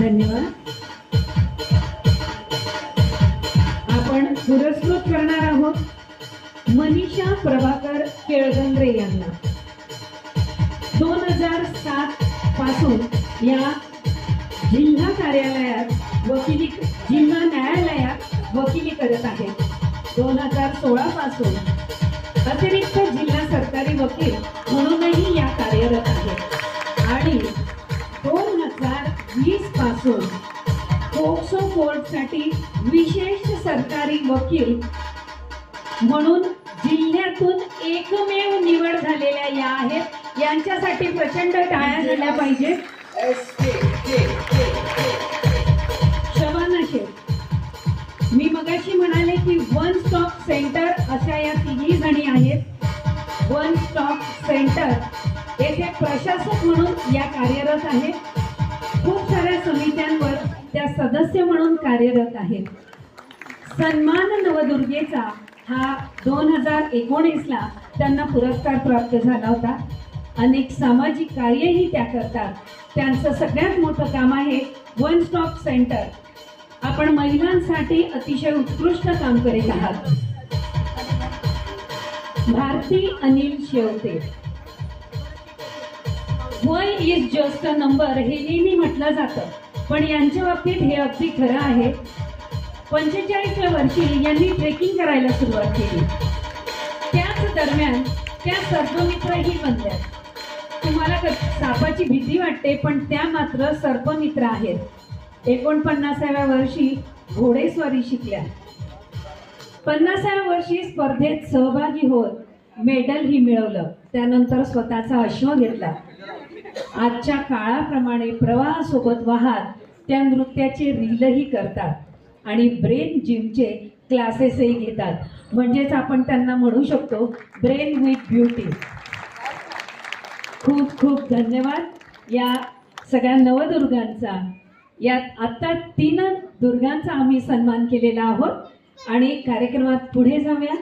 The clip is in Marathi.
धन्यवाद। आपण पुरस्कृत करणार आहोत मनीषा प्रभाकर केळगंद्रे यांना। 2007 पासून या जिल्हा कार्यालयात जिल्हा न्यायालयात वकिली करत आहेत। 2016 पासून अतिरिक्त जिल्हा सरकारी वकील म्हणूनही या कार्यरत आहेत आणि 2020 पासून पोक्सो कोर्टसाठी विशेष सरकारी वकील म्हणून जिल्ह्यातून एकमेव निवड झालेल्या या आहेत। यांच्यासाठी प्रचंड टाळ्या झाल्या पाहिजे। शबाना शेख, मी मगाशी म्हणाले की वन स्टॉप सेंटर अशा या तिघी जणी आहेत। वन स्टॉप सेंटर येथे प्रशासक म्हणून या कार्यरत आहेत। खूप साऱ्या समित्यांवर त्या सदस्य म्हणून कार्यरत आहेत। सन्मान नवदुर्गेचा हा 2019 ला त्यांना पुरस्कार प्राप्त झाला होता। अनेक सामाजिक कार्यही त्या करतात। त्यांचं सगळ्यात मोठं काम आहे वन स्टॉप सेंटर। आपण महिलांसाठी अतिशय उत्कृष्ट काम करीत आहात। भारती अनिल शेवते, वय इज जस्ट अ नंबर हे नेहमी म्हटलं जातं, पण यांच्या बाबतीत हे अगदी खरं आहे। 45व्या वर्षी यांनी ट्रेकिंग करायला सुरुवात केली। त्याच दरम्यान त्या सर्पमित्रही बनल्या। तुम्हाला सापाची भीती वाटते, पण त्या मात्र सर्पमित्र आहेत। 49व्या वर्षी घोडेस्वारी शिकल्या। 50व्या वर्षी स्पर्धेत सहभागी होत मेडलही मिळवलं। त्यानंतर स्वतःचा अश्व घेतला। आजच्या काळाप्रमाणे प्रवाहासोबत वाहत त्या नृत्याचे रीलही करतात आणि ब्रेन जिमचे क्लासेसही घेतात। म्हणजेच आपण त्यांना म्हणू शकतो ब्रेन विथ ब्युटी। खूप खूप धन्यवाद या सगळ्या नवदुर्गांचा। यात आता 3 दुर्गांचा आम्ही सन्मान केलेला आहोत आणि कार्यक्रमात पुढे जाऊया।